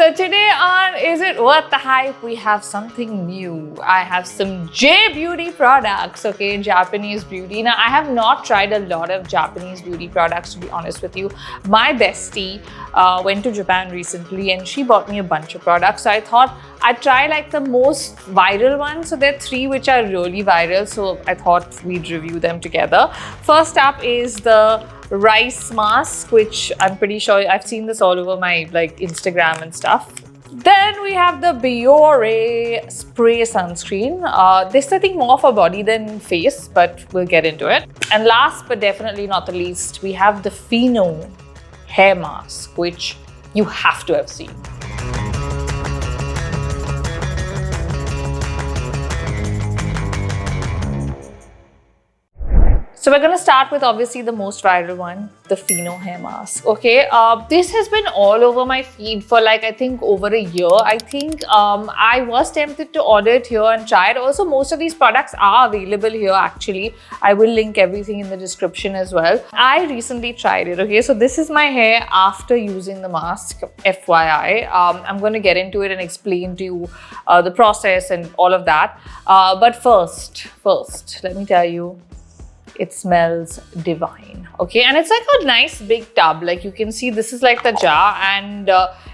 So today on Is It Worth the Hype, we have something new. I have some J beauty products, okay, Japanese beauty. Now, I have not tried a lot of Japanese beauty products, to be honest with you. My bestie went to Japan recently and she bought me a bunch of products. So I thought I'd try like the most viral ones. So there are three which are really viral. So I thought we'd review them together. First up is the rice mask, which I'm pretty sure I've seen this all over my like Instagram and stuff. Then we have the Biore spray sunscreen. This I think more for body than face, but we'll get into it. And last but definitely not the least, we have the Fino hair mask, which you have to have seen. So we're going to start with obviously the most viral one, the Fino hair mask. Okay, this has been all over my feed for like I think over a year. I think I was tempted to order it here and try it. Also, most of these products are available here actually. I will link everything in the description as well. I recently tried it. Okay, so this is my hair after using the mask, FYI. I'm going to get into it and explain to you the process and all of that. But first, let me tell you, it smells divine, okay? And it's like a nice big tub. Like you can see, this is like the jar, and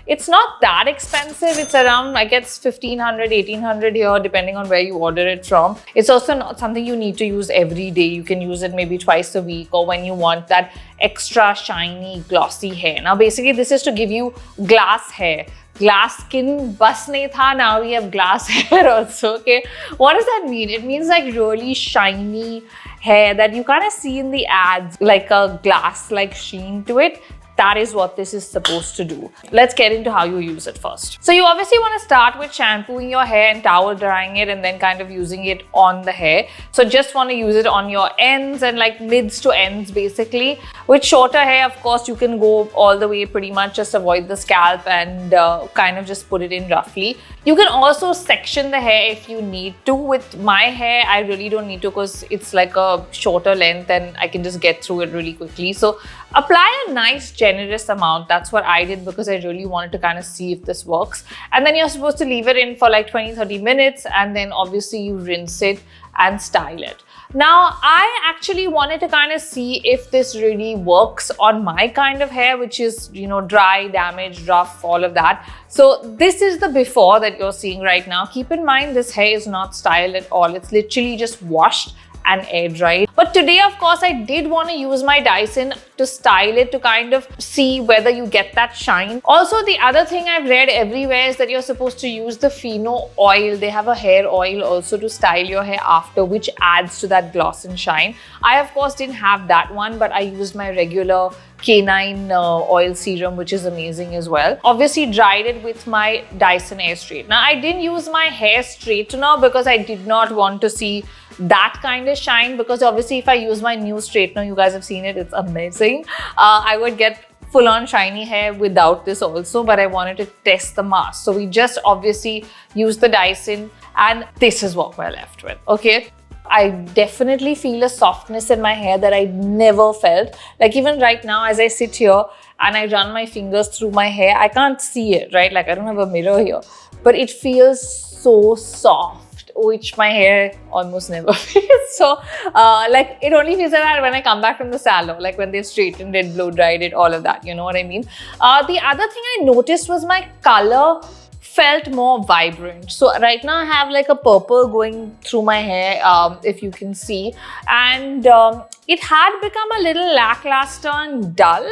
it's not that expensive. It's around, I guess, 1,500, 1,800 here, depending on where you order it from. It's also not something you need to use every day. You can use it maybe twice a week or when you want that extra shiny, glossy hair. Now, basically, this is to give you glass hair. Glass skin bas nahi tha, now we have glass hair also, okay? What does that mean? It means like really shiny hair that you kind of see in the ads, like a glass-like sheen to it. That is what this is supposed to do. Let's get into how you use it first. So you obviously want to start with shampooing your hair and towel drying it and then kind of using it on the hair. So just want to use it on your ends and like mids to ends basically. With shorter hair, of course, you can go all the way pretty much, just avoid the scalp and kind of just put it in roughly. You can also section the hair if you need to. With my hair, I really don't need to because it's like a shorter length and I can just get through it really quickly. So apply a nice generous amount. That's what I did because I really wanted to kind of see if this works. And then you're supposed to leave it in for like 20-30 minutes and then obviously you rinse it and style it. Now, I actually wanted to kind of see if this really works on my kind of hair, which is, you know, dry, damaged, rough, all of that. So this is the before that you're seeing right now. Keep in mind, this hair is not styled at all. It's literally just washed and air dried. But today, of course, I did want to use my Dyson to style it to kind of see whether you get that shine. Also, the other thing I've read everywhere is that you're supposed to use the Fino oil. They have a hair oil also to style your hair after, which adds to that gloss and shine. I, of course, didn't have that one, but I used my regular Keana oil serum, which is amazing as well. Obviously dried it with my Dyson Airstrait. Now, I didn't use my hair straightener because I did not want to see that kind of shine, because obviously if I use my new straightener, you guys have seen it, it's amazing. I would get full-on shiny hair without this also, but I wanted to test the mask. So we just obviously used the Dyson and this is what we're left with, okay? I definitely feel a softness in my hair that I never felt. Like even right now as I sit here and I run my fingers through my hair, I can't see it, right? Like I don't have a mirror here, but it feels so soft, which my hair almost never feels. So like it only feels like that when I come back from the salon, like when they've straightened it, blow dried it, all of that, you know what I mean? The other thing I noticed was my color felt more vibrant. So right now I have like a purple going through my hair, if you can see, and it had become a little lackluster and dull,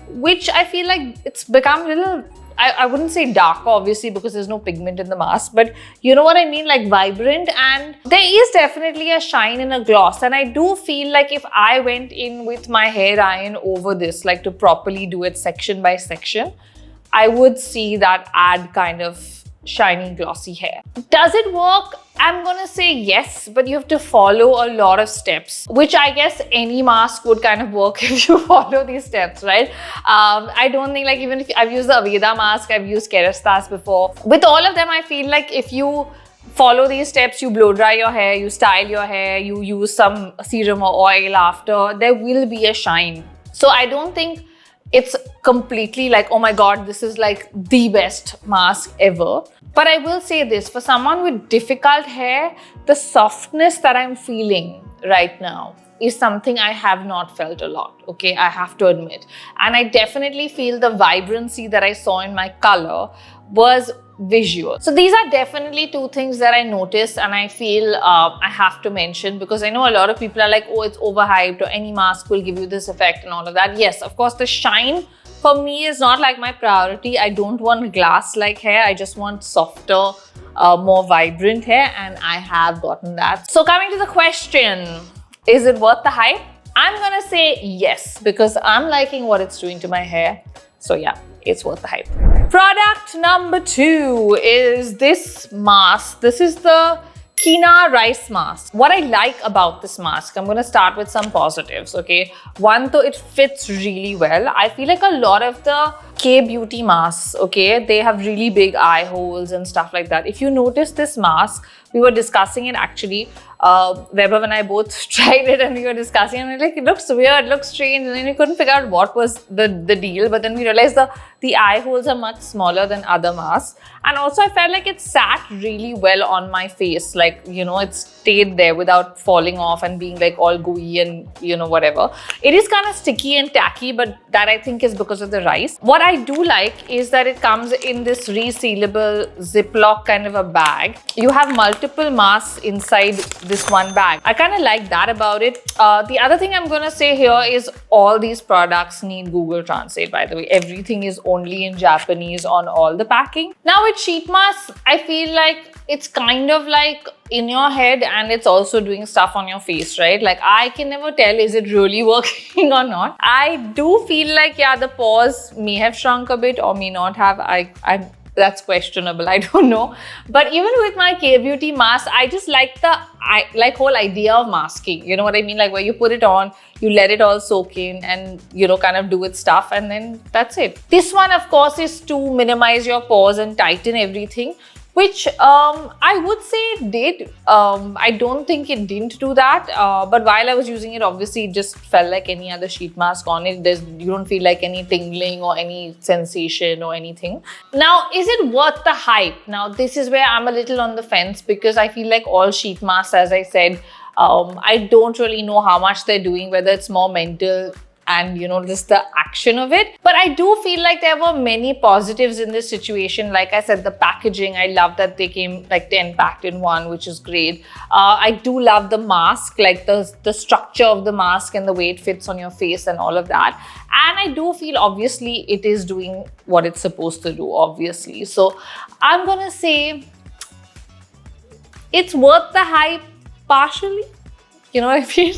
which I feel like it's become a little, I wouldn't say darker obviously because there's no pigment in the mask, but you know what I mean, like vibrant, and there is definitely a shine and a gloss. And I do feel like if I went in with my hair iron over this, like to properly do it section by section, I would see that add kind of shiny glossy hair. Does it work? I'm gonna say yes, but you have to follow a lot of steps, which I guess any mask would kind of work if you follow these steps, right? I don't think, like, even if I've used the Aveda mask, I've used Scherezade before. With all of them, I feel like if you follow these steps, you blow dry your hair, you style your hair, you use some serum or oil after, there will be a shine. So I don't think it's completely like, oh my God, this is like the best mask ever. But I will say this, for someone with difficult hair, the softness that I'm feeling right now is something I have not felt a lot, okay? I have to admit. And I definitely feel the vibrancy that I saw in my color was visual. So these are definitely two things that I noticed and I feel I have to mention, because I know a lot of people are like, oh, it's overhyped, or any mask will give you this effect and all of that. Yes, of course, the shine for me is not like my priority. I don't want glass-like hair. I just want softer, more vibrant hair, and I have gotten that. So coming to the question, is it worth the hype? I'm gonna say yes, because I'm liking what it's doing to my hair. So yeah, it's worth the hype. Product number 2 is this mask. This is the Keana rice mask. What I like about this mask, I'm going to start with some positives, okay? One, though, it fits really well. I feel like a lot of the K-beauty masks, okay, they have really big eye holes and stuff like that. If you notice this mask, we were discussing it actually, Weber and I both tried it and we were discussing, and we were like, it looks weird, it looks strange, and then we couldn't figure out what was the deal, but then we realized the eye holes are much smaller than other masks. And also I felt like it sat really well on my face, like, you know, it stayed there without falling off and being like all gooey and, you know, whatever. It is kind of sticky and tacky, but that I think is because of the rice. What I do like is that it comes in this resealable Ziploc kind of a bag. You have multiple masks inside this one bag. I kind of like that about it. The other thing I'm going to say here is all these products need Google Translate, by the way. Everything is only in Japanese on all the packing. Now with sheet masks, I feel like it's kind of like in your head and it's also doing stuff on your face, right? Like I can never tell, is it really working or not? I do feel like, yeah, the pores may have shrunk a bit or may not have. That's questionable, I don't know. But even with my K-beauty mask, I just like the whole idea of masking. You know what I mean? Like where you put it on, you let it all soak in and, you know, kind of do its stuff, and then that's it. This one, of course, is to minimize your pores and tighten everything, which I would say it did. I don't think it didn't do that. But while I was using it, obviously it just felt like any other sheet mask on it. You don't feel like any tingling or any sensation or anything. Now, is it worth the hype? Now, this is where I'm a little on the fence, because I feel like all sheet masks, as I said, I don't really know how much they're doing, whether it's more mental and, you know, just the action of it. But I do feel like there were many positives in this situation. Like I said, the packaging, I love that they came like 10 packed in one, which is great. I do love the mask, like the structure of the mask and the way it fits on your face and all of that. And I do feel obviously it is doing what it's supposed to do, obviously. So I'm gonna say it's worth the hype partially. You know what I mean?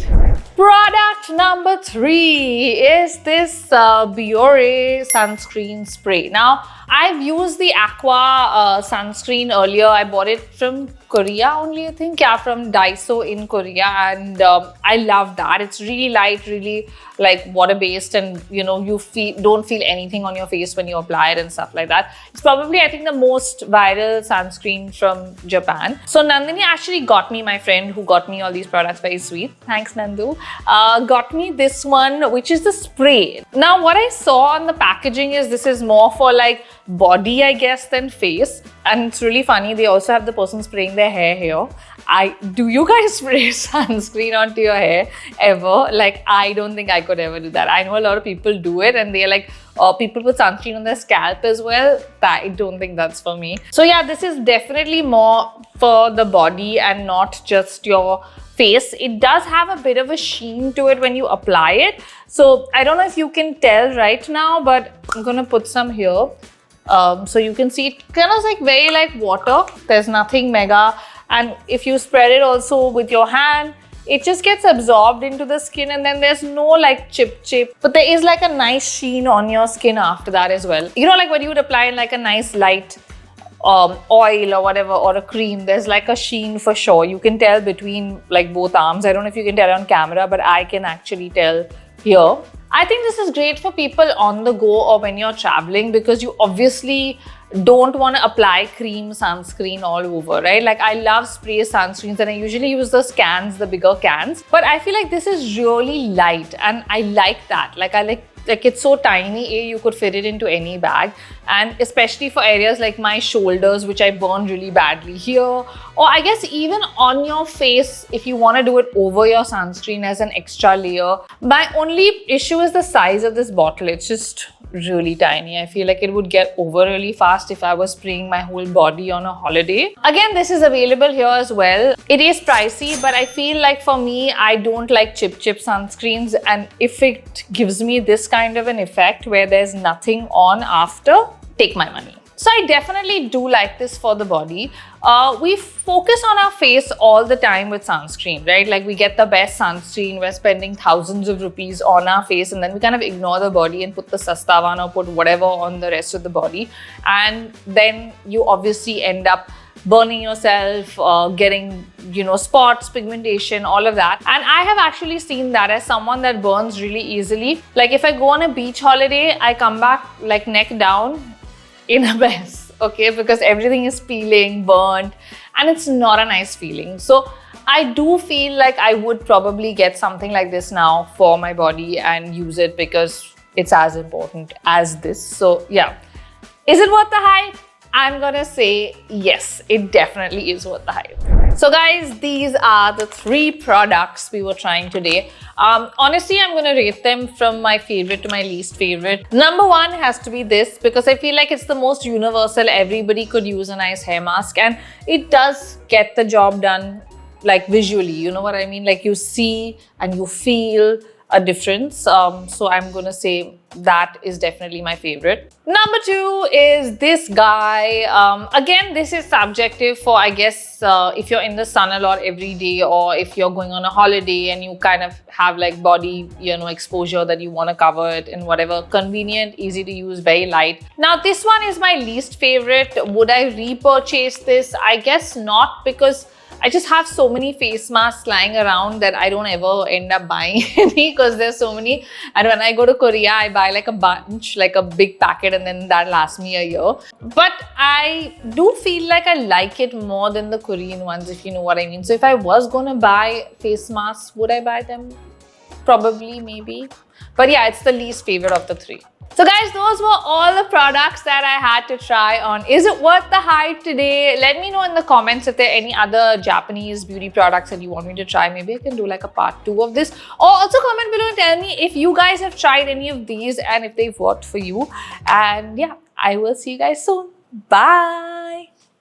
Product number 3 is this Biore sunscreen spray. Now, I've used the Aqua sunscreen earlier. I bought it from Korea only, I think. Yeah, from Dyson in Korea. And I love that. It's really light, really like water-based, and, you know, you don't feel anything on your face when you apply it and stuff like that. It's probably, I think, the most viral sunscreen from Japan. So Nandini actually got me, my friend who got me all these products, very sweet. Thanks, Nandu. Got me this one, which is the spray. Now, what I saw on the packaging is this is more for like body, I guess, than face. And it's really funny. They also have the person spraying their hair here. Do you guys spray sunscreen onto your hair ever? Like, I don't think I could ever do that. I know a lot of people do it and they're like, people put sunscreen on their scalp as well. I don't think that's for me. So yeah, this is definitely more for the body and not just your face. It does have a bit of a sheen to it when you apply it. So I don't know if you can tell right now, but I'm gonna put some here. So you can see it kind of like very like water. There's nothing mega. And if you spread it also with your hand, it just gets absorbed into the skin, and then there's no like chip. But there is like a nice sheen on your skin after that as well. You know, like when you would apply like a nice light oil or whatever, or a cream, there's like a sheen for sure. You can tell between like both arms. I don't know if you can tell on camera, but I can actually tell here. I think this is great for people on the go or when you're traveling, because you obviously don't want to apply cream sunscreen all over, right? Like I love spray sunscreens and I usually use those cans, the bigger cans. But I feel like this is really light and I like that. Like I like like it's so tiny, you could fit it into any bag, and especially for areas like my shoulders, which I burn really badly here, or I guess even on your face if you want to do it over your sunscreen as an extra layer. My only issue is the size of this bottle. It's just really tiny. I feel like it would get over really fast if I was spraying my whole body on a holiday. Again, this is available here as well. It is pricey, but I feel like for me, I don't like chip sunscreens, and if it gives me this kind of an effect where there's nothing on after, take my money. So I definitely do like this for the body. We focus on our face all the time with sunscreen, right? Like we get the best sunscreen, we're spending thousands of rupees on our face, and then we kind of ignore the body and put the sasta one or put whatever on the rest of the body. And then you obviously end up burning yourself, getting, you know, spots, pigmentation, all of that. And I have actually seen that as someone that burns really easily. Like if I go on a beach holiday, I come back like neck down in a mess, okay, because everything is peeling, burnt, and it's not a nice feeling. So I do feel like I would probably get something like this now for my body and use it because it's as important as this. So yeah, is it worth the hype? I'm gonna say yes, it definitely is worth the hype. So guys, these are the 3 products we were trying today. Honestly, I'm gonna rate them from my favorite to my least favorite. Number 1 has to be this, because I feel like it's the most universal. Everybody could use a nice hair mask, and it does get the job done, like visually, you know what I mean? Like you see and you feel a difference. So I'm gonna say that is definitely my favorite. Number 2 is this guy. Again, this is subjective for, I guess, if you're in the sun a lot every day, or if you're going on a holiday and you kind of have like body, you know, exposure that you want to cover it in whatever. Convenient, easy to use, very light. Now this one is my least favorite. Would I repurchase this? I guess not, because I just have so many face masks lying around that I don't ever end up buying any, because there's so many. And when I go to Korea, I buy like a bunch, like a big packet, and then that lasts me a year. But I do feel like I like it more than the Korean ones, if you know what I mean. So if I was gonna buy face masks, would I buy them? Probably, maybe. But yeah, it's the least favorite of the 3. So guys, those were all the products that I had to try on. Is it worth the hype today? Let me know in the comments if there are any other Japanese beauty products that you want me to try. Maybe I can do like a part 2 of this. Or also comment below and tell me if you guys have tried any of these and if they've worked for you. And yeah, I will see you guys soon. Bye!